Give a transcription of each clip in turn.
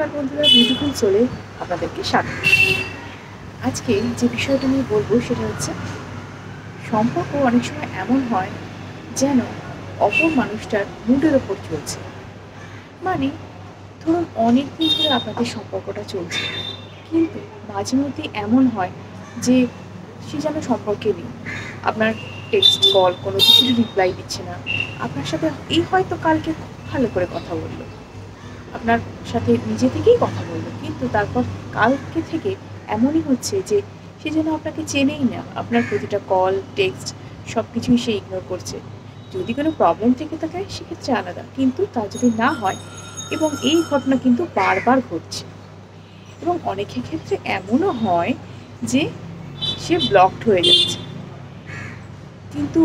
নমস্কার বন্ধুরা, বিউটিফুল সোলে আপনাদেরকে স্বাগত। আজকে যে বিষয়টা নিয়ে বলবো সেটা হচ্ছে সম্পর্ক অনেক সময় এমন হয় যেন অপর মানুষটার মুডের ওপর চলছে। মানে ধরুন অনেক দিন ধরে আপনাদের সম্পর্কটা চলছে, কিন্তু মাঝে মধ্যে এমন হয় যে সে যেন সম্পর্কে নেই। আপনার টেক্সট কল কোনো কিছু রিপ্লাই দিচ্ছে না। আপনার সাথে এই হয়তো কালকে খুব ভালো করে কথা বললো, আপনার সাথে নিজে থেকেই কথা বললো, কিন্তু তারপর কালকে থেকে এমনই হচ্ছে যে সে যেন আপনাকে চেনেই না। আপনার প্রতিটা কল টেক্সট সব কিছুই সে ইগনোর করছে। যদি কোনো প্রবলেম থেকে থাকে সেক্ষেত্রে আলাদা, কিন্তু তা যদি না হয়, এবং এই ঘটনা কিন্তু বারবার ঘটছে, এবং অনেকের ক্ষেত্রে এমনও হয় যে সে ব্লকড হয়ে যাচ্ছে। কিন্তু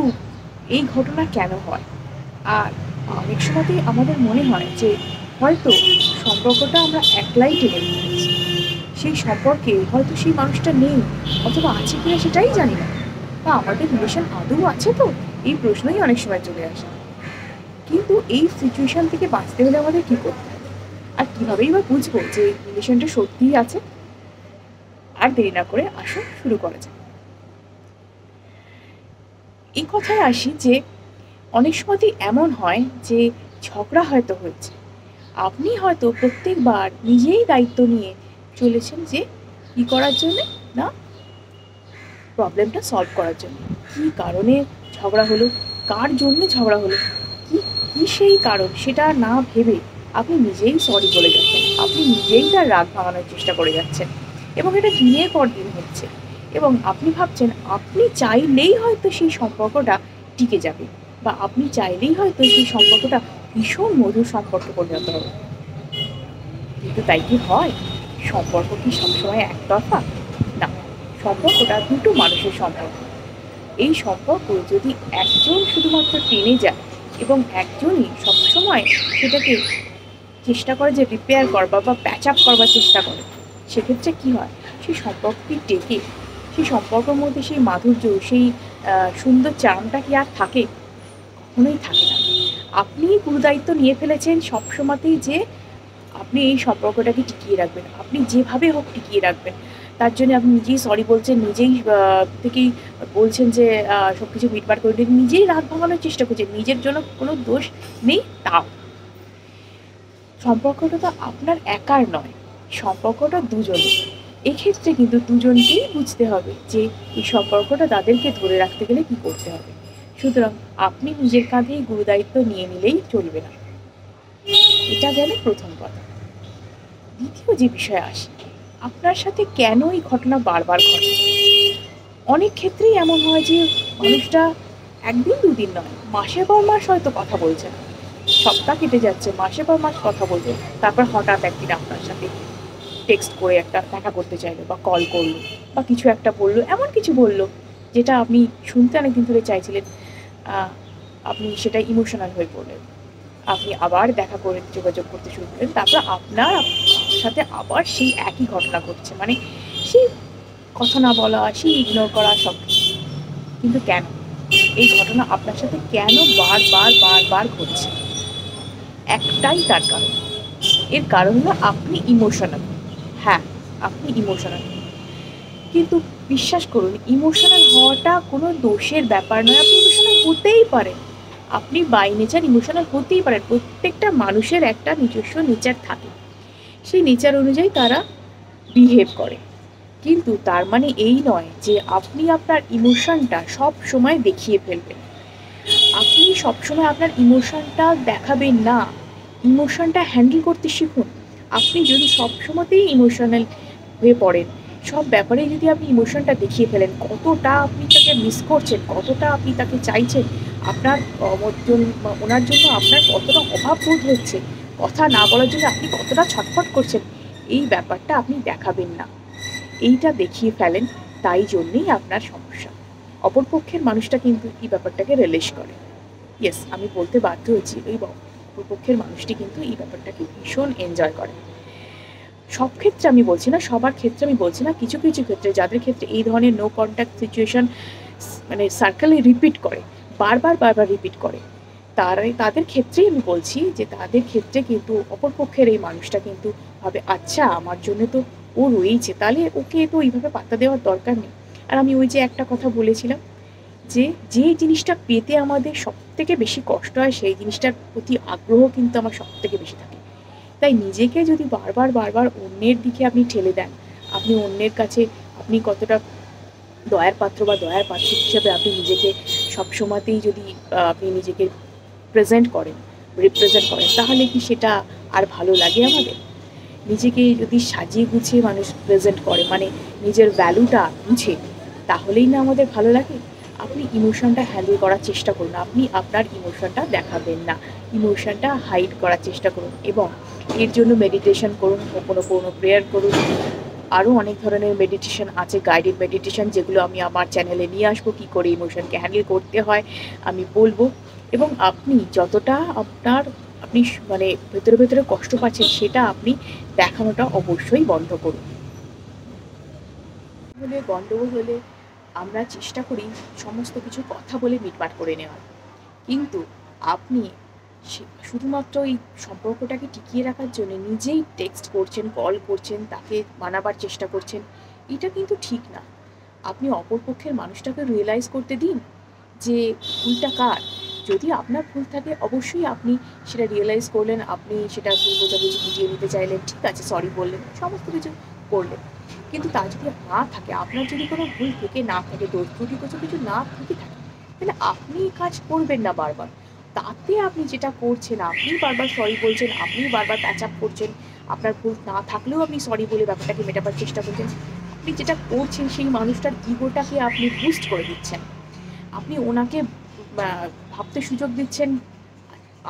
এই ঘটনা কেন হয়? আর অনেক সময়তেই আমাদের মনে হয় যে হয়তো সম্পর্কটা আমরা একলাই টেনে নিয়েছি, সেই সম্পর্কে হয়তো সেই মানুষটা নেই, অথবা আছে কিনা সেটাই জানি না, বা আমাদের রিলেশন আদৌ আছে তো, এই প্রশ্নই অনেক সময় চলে আসে। কিন্তু এই সিচুয়েশন থেকে বাঁচতে হলে আমাদের কী করতে হবে, আর কীভাবেই বা বুঝবো যে রিলেশনটা সত্যিই আছে? আর দেরি না করে আসুন শুরু করা যাক। এই কথায় আসি যে অনেক সময়তেই এমন হয় যে ঝগড়া হয়তো হচ্ছে, আপনি হয়তো প্রত্যেকবার নিজেই দায়িত্ব নিয়ে চলেছেন যে কী করার জন্যে না, প্রবলেমটা সলভ করার জন্য। কী কারণে ঝগড়া হলো, কার জন্যে ঝগড়া হলো, কী কী সেই কারণ সেটা না ভেবে আপনি নিজেই সরি বলে যাচ্ছেন, আপনি নিজেই তার রাগ ভাঙানোর চেষ্টা করে যাচ্ছেন, এবং এটা দিনের পর দিন হচ্ছে। এবং আপনি ভাবছেন আপনি চাইলেই হয়তো সেই সম্পর্কটা টিকে যাবে, বা আপনি চাইলেই হয়তো সেই সম্পর্কটা ভীষণ মধুর সম্পর্কে পরিণত হবে। কিন্তু তাই কি হয়? সম্পর্ক কি সবসময় একতরফা? না, সম্পর্কটা দুটো মানুষের সম্পর্ক। এই সম্পর্ক যদি একজন শুধুমাত্র টেনে যায় এবং একজনই সবসময় সেটাকে চেষ্টা করে যে রিপেয়ার করবার বা প্যাচ আপ করবার চেষ্টা করে, সেক্ষেত্রে কি হয়? সেই সম্পর্ক কি টেকে? সেই সম্পর্কের মধ্যে সেই মাধুর্য, সেই সুন্দর চার্মটা কি আর থাকে? কখনোই থাকে না। আপনি গুরুদায়িত্ব নিয়ে ফেলেছেন সবসময়তেই যে আপনি এই সম্পর্কটাকে টিকিয়ে রাখবেন, আপনি যেভাবে হোক টিকিয়ে রাখবেন। তার জন্য আপনি নিজেই সরি বলছেন, নিজেই থেকেই বলছেন যে সব কিছু মিটমাট করে দিন, নিজেই রাগ ভাঙানোর চেষ্টা করছেন, নিজের জন্য কোনো দোষ নেই তাও। সম্পর্কটা তো আপনার একার নয়, সম্পর্কটা দুজনের। এক্ষেত্রে কিন্তু দুজনকেই বুঝতে হবে যে এই সম্পর্কটা তাদেরকে ধরে রাখতে গেলে কী করতে হবে। সুতরাং আপনি নিজের কাঁধেই গুরুদায়িত্ব নিয়ে নিলেই চলবে না। এটা গেল প্রথম কথা। দ্বিতীয় যে বিষয়ে আসি, আপনার সাথে কেন এই ঘটনা বারবার ঘটে? অনেক ক্ষেত্রেই এমন হয় যে মানুষটা একদিন দুদিন নয়, মাসের পর মাস হয়তো কথা বলছে না, সপ্তাহ কেটে যাচ্ছে, মাসের পর মাস কথা বলছে, তারপর হঠাৎ একদিন আপনার সাথে টেক্সট করে একটা দেখা করতে চাইলো, বা কল করলো, বা কিছু একটা বললো, এমন কিছু বললো যেটা আপনি শুনতে অনেকদিন ধরে চাইছিলেন। আপনি সেটা ইমোশনাল হয়ে পড়লেন, আপনি আবার দেখা করে যোগাযোগ করতে শুরু করলেন, তারপর আপনার সাথে আবার সেই একই ঘটনা ঘটছে, মানে সেই কথা না বলা, সেই ইগনোর করা, সব কিছু। কিন্তু কেন এই ঘটনা আপনার সাথে কেন বারবার বারবার ঘটছে? একটাই তার কারণ। এর কারণ হলো আপনি ইমোশনাল। হ্যাঁ, আপনি ইমোশনাল। কিন্তু বিশ্বাস করুন, ইমোশনাল হওয়াটা কোনো দোষের ব্যাপার নয়। আপনি ইমোশনাল হতেই পারেন, আপনি বাই নেচার ইমোশনাল হতেই পারেন। প্রত্যেকটা মানুষের একটা নিজস্ব নেচার থাকে, সেই নেচার অনুযায়ী তারা বিহেভ করে। কিন্তু তার মানে এই নয় যে আপনি আপনার ইমোশনটা সব সময় দেখিয়ে ফেলবেন। আপনি সবসময় আপনার ইমোশনটা দেখাবেন না, ইমোশনটা হ্যান্ডেল করতে শিখুন। আপনি যদি সবসময়তেই ইমোশনাল হয়ে পড়েন, সব ব্যাপারে যদি আপনি ইমোশনটা দেখিয়ে ফেলেন, কতটা আপনি তাকে মিস করছেন, কতটা আপনি তাকে চাইছেন, আপনার ওনার জন্য আপনার কতটা অভাব বোধ হচ্ছে, কথা না বলার জন্য আপনি কতটা ছটফট করছেন, এই ব্যাপারটা আপনি দেখাবেন না। এইটা দেখিয়ে ফেলেন, তাই জন্যেই আপনার সমস্যা। অপরপক্ষের মানুষটা কিন্তু এই ব্যাপারটাকে রিলিশ করে। ইয়েস, আমি বলতে বাধ্য হয়েছি, ওই অপরপক্ষের মানুষটি কিন্তু এই ব্যাপারটাকে ভীষণ এনজয় করে। সব ক্ষেত্রে আমি বলছি না, সবার ক্ষেত্রে আমি বলছি না, কিছু কিছু ক্ষেত্রে যাদের ক্ষেত্রে এই ধরনের নো কন্ট্যাক্ট সিচুয়েশন মানে সার্কেলে রিপিট করে, বারবার বারবার রিপিট করে, তাদের ক্ষেত্রেই আমি বলছি যে তাদের ক্ষেত্রে কিন্তু অপরপক্ষের এই মানুষটা কিন্তু ভাবে আচ্ছা আমার জন্য তো ও রয়েছে, তাহলে ওকে তো এইভাবে পাত্তা দেওয়ার দরকার নেই। আর আমি ওই যে একটা কথা বলেছিলাম যে যে জিনিসটা পেতে আমাদের সবথেকে বেশি কষ্ট হয় সেই জিনিসটার প্রতি আগ্রহ কিন্তু আমার সবথেকে বেশি থাকে। তাই নিজেকে যদি বারবার বারবার অন্যের দিকে আপনি ঠেলে দেন, আপনি অন্যের কাছে আপনি কতটা দয়ার পাত্র বা দয়ার পাত্র হিসেবে আপনি নিজেকে সবসময়তেই যদি আপনি নিজেকে প্রেজেন্ট করেন, রিপ্রেজেন্ট করেন, তাহলে কি সেটা আর ভালো লাগে আমাদের? নিজেকে যদি সাজিয়ে গুছিয়ে মানুষ প্রেজেন্ট করে, মানে নিজের ভ্যালুটা বুঝে, তাহলেই না আমাদের ভালো লাগে। আপনি ইমোশনটা হ্যান্ডেল করার চেষ্টা করুন, আপনি আপনার ইমোশনটা দেখাবেন না, ইমোশনটা হাইড করার চেষ্টা করুন এবং এর জন্য মেডিটেশন করুন, কোনো কোনো প্রেয়ার করুন। আরও অনেক ধরনের মেডিটেশন আছে, গাইডেড মেডিটেশন, যেগুলো আমি আমার চ্যানেলে নিয়ে আসবো। কী করে ইমোশনকে হ্যান্ডেল করতে হয় আমি বলবো। এবং আপনি যতটা আপনি মানে ভেতরে ভেতরে কষ্ট পাচ্ছেন সেটা আপনি দেখানোটা অবশ্যই বন্ধ করুন। গন্ডগোল হলে আমরা চেষ্টা করি সমস্ত কিছু কথা বলে মিটমাট করে নেওয়ার, কিন্তু আপনি শুধুমাত্র এই সম্পর্কটাকে টিকিয়ে রাখার জন্য নিজেই টেক্সট করছেন, কল করছেন, তাকে মানাবার চেষ্টা করছেন, এটা কিন্তু ঠিক না। আপনি অপরপক্ষের মানুষটাকে রিয়েলাইজ করতে দিন যে ভুলটা কার। যদি আপনার ভুল থাকে অবশ্যই আপনি সেটা রিয়েলাইজ করলেন, আপনি সেটা ভুল বোঝাবুঝি মিটিয়ে নিতে চাইলেন, ঠিক আছে, সরি বললেন, সমস্ত কিছু করলেন। কিন্তু তা যদি না থাকে, আপনার যদি কোনো ভুল থেকে না থাকে, দোষ ত্রুটি কিছু কিছু না থেকে থাকে, তাহলে আপনি কাজ করবেন না বারবার। তাতে আপনি যেটা করছেন, আপনি বারবার সরি বলছেন, আপনি বারবার প্যাচ আপ করছেন, আপনার ভুল না থাকলেও আপনি সরি বলে ব্যাপারটাকে মেটাবার চেষ্টা করছেন। আপনি যেটা করছেন সেই মানুষটার ইগোটাকে আপনি বুস্ট করে দিচ্ছেন, আপনি ওনাকে ভাবতে সুযোগ দিচ্ছেন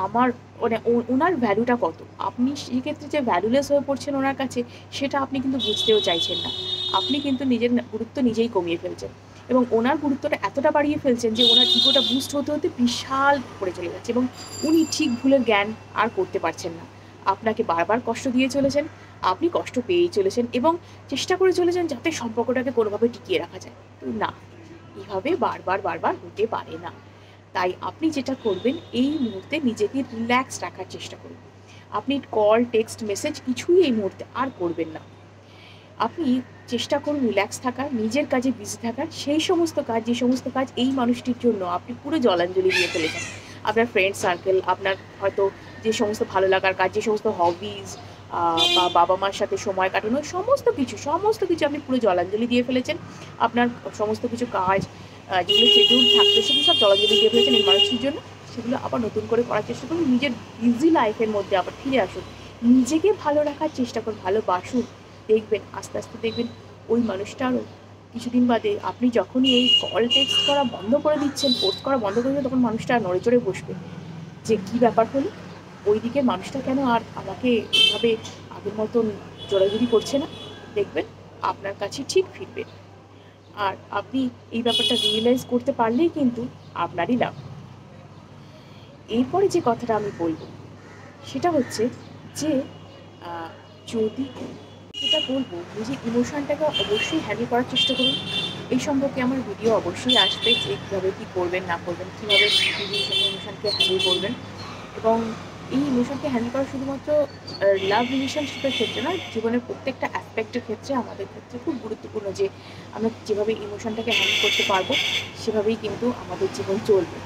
আমার মানে ওনার ভ্যালুটা কত। আপনি সেক্ষেত্রে যে ভ্যালুলেস হয়ে পড়ছেন ওনার কাছে, সেটা আপনি কিন্তু বুঝতেও চাইছেন না। আপনি কিন্তু নিজের গুরুত্ব নিজেই কমিয়ে ফেলছেন এবং ওনার গুরুত্বটা এতটা বাড়িয়ে ফেলছেন যে ওনার ইগোটা বুস্ট হতে হতে বিশাল করে চলে যাচ্ছে এবং উনি ঠিক ভুলের জ্ঞান আর করতে পারছেন না। আপনাকে বারবার কষ্ট দিয়ে চলেছেন, আপনি কষ্ট পেয়েই চলেছেন এবং চেষ্টা করে চলেছেন যাতে সম্পর্কটাকে কোনোভাবে টিকিয়ে রাখা যায়। তো না, এভাবে বারবার বারবার হতে পারে না। তাই আপনি যেটা করবেন, এই মুহূর্তে নিজেকে রিল্যাক্স রাখার চেষ্টা করুন। আপনি কল, টেক্সট, মেসেজ কিছুই এই মুহূর্তে আর করবেন না। আপনি চেষ্টা করুন রিল্যাক্স থাকার, নিজের কাজে বিজি থাকার। সেই সমস্ত কাজ, যে সমস্ত কাজ এই মানুষটির জন্য আপনি পুরো জলাঞ্জলি দিয়ে ফেলেছেন, আপনার ফ্রেন্ড সার্কেল, আপনার হয়তো যে সমস্ত ভালো লাগার কাজ, যে সমস্ত হবিজ বা বাবা মার সাথে সময় কাটানো, সমস্ত কিছু আপনি পুরো জলাঞ্জলি দিয়ে ফেলেছেন। আপনার সমস্ত কিছু কাজ যেগুলো শিডিউল থাকতো সেগুলো সব জলাঞ্জলি দিয়ে ফেলেছেন এই মানুষটির জন্য। সেগুলো আবার নতুন করে করার চেষ্টা করুন, নিজের বিজি লাইফের মধ্যে আবার ফিরে আসুন, নিজেকে ভালো রাখার চেষ্টা করুন, ভালোবাসুন। দেখবেন আস্তে আস্তে দেখবেন ওই মানুষটারও কিছুদিন বাদে আপনি যখনই এই কল টেক্সট করা বন্ধ করে দিচ্ছেন, পোস্ট করা বন্ধ করে দিচ্ছেন, তখন মানুষটা নড়ে চড়ে বসবে যে কী ব্যাপার হলো, ওই দিকের মানুষটা কেন আর আমাকে এভাবে আগের মতন জোরাজুরি করছে না। দেখবেন আপনার কাছে ঠিক ফিরবে। আর আপনি এই ব্যাপারটা রিয়েলাইজ করতে পারলেই কিন্তু আপনারই লাভ। এরপরে যে কথাটা আমি বলবো সেটা হচ্ছে যে যদি যেটা বলবো, নিজের ইমোশনটাকে অবশ্যই হ্যান্ডেল করার চেষ্টা করুন। এই সম্পর্কে আমার ভিডিও অবশ্যই আসবে যে কীভাবে কী করবেন না করবেন, কীভাবে নিজের ইমোশনকে হ্যান্ডেল করবেন। এবং এই ইমোশনকে হ্যান্ডেল করা শুধুমাত্র লাভ রিলেশনশিপের ক্ষেত্রে নয়, জীবনের প্রত্যেকটা অ্যাসপেক্টের ক্ষেত্রে আমাদের ক্ষেত্রে খুব গুরুত্বপূর্ণ যে আমরা যেভাবে ইমোশনটাকে হ্যান্ডেল করতে পারবো সেভাবেই কিন্তু আমাদের জীবন চলবে।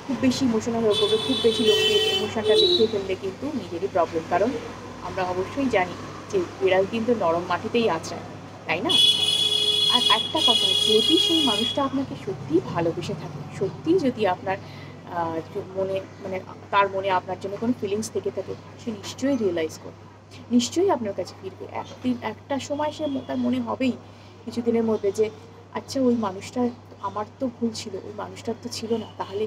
খুব বেশি ইমোশনাল হয়ে পড়বে, খুব বেশি লোককে ইমোশনটা দেখিয়ে ফেললে কিন্তু নিজেরই প্রবলেম। কারণ আমরা অবশ্যই জানি যে বিড়াল কিন্তু নরম মাটিতেই আছড়ায়, তাই না? আর একটা কথা, যদি সেই মানুষটা আপনাকে সত্যিই ভালোবেসে থাকে, সত্যিই যদি আপনার মনে মানে তার মনে আপনার জন্য কোনো ফিলিংস থেকে থাকে, সে নিশ্চয়ই রিয়েলাইজ করবে, নিশ্চয়ই আপনার কাছে ফিরবে। একটা সময় সে তার মনে হবেই কিছুদিনের মধ্যে যে আচ্ছা ওই মানুষটা, আমার তো ভুল ছিল, ওই মানুষটার তো ছিল না, তাহলে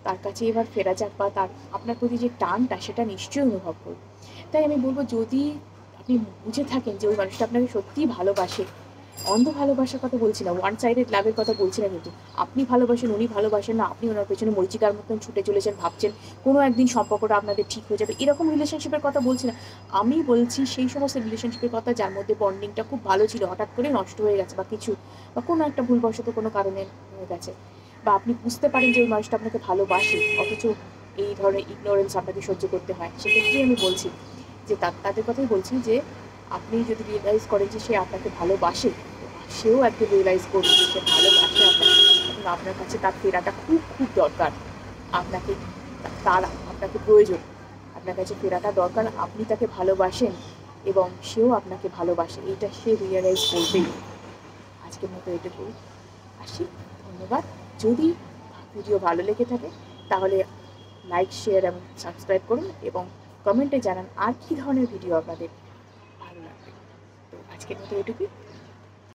তার কাছে এবার ফেরা যাক, বা তার আপনার প্রতি যে টানটা সেটা নিশ্চয়ই অনুভব করবে। তাই আমি বলবো, যদি আপনি বুঝে থাকেন যে ওই মানুষটা আপনাকে সত্যিই ভালোবাসে, অন্ধ ভালোবাসার কথা বলছি না, ওয়ান সাইডেড লাভের কথা বলছি না, কিন্তু আপনি ভালোবাসেন, উনি ভালোবাসেন না, আপনি ওনার পেছনে মরিচিকার মতন ছুটে চলেছেন, ভাবছেন কোনো একদিন সম্পর্কটা আপনাদের ঠিক হয়ে যাবে, এরকম রিলেশনশিপের কথা বলছি না। আমি বলছি সেই সমস্ত রিলেশনশিপের কথা যার মধ্যে বন্ডিংটা খুব ভালো ছিল, হঠাৎ করে নষ্ট হয়ে গেছে, বা কিছু বা কোনো একটা ভুলবশত কোনো কারণে হয়ে গেছে, বা আপনি বুঝতে পারেন যে ওই মানুষটা আপনাকে ভালোবাসে, অথচ এই ধরনের ইগনোরেন্স আপনাকে সহ্য করতে হয়। সেক্ষেত্রেই আমি বলছি যে তাদের কথাই বলছি যে আপনি যদি রিয়েলাইজ করেন যে সে আপনাকে ভালোবাসে, সেও একদিন রিয়েলাইজ করবে যে সে ভালোবাসে আপনাকে এবং আপনার কাছে তার ফেরাটা খুব খুব দরকার। আপনাকে আপনাকে প্রয়োজন, আপনার কাছে ফেরাটা দরকার। আপনি তাকে ভালোবাসেন এবং সেও আপনাকে ভালোবাসে, এটা সে রিয়েলাইজ করবেই। আজকের মতো এটুকুই, আসি, ধন্যবাদ। যদি ভিডিও ভালো লেগে থাকে তাহলে লাইক, শেয়ার এবং সাবস্ক্রাইব করুন এবং কমেন্টে জানান আর কী ধরনের ভিডিও আপনাদের ভালো লাগবে। তো আজকের মতো এটুকুই।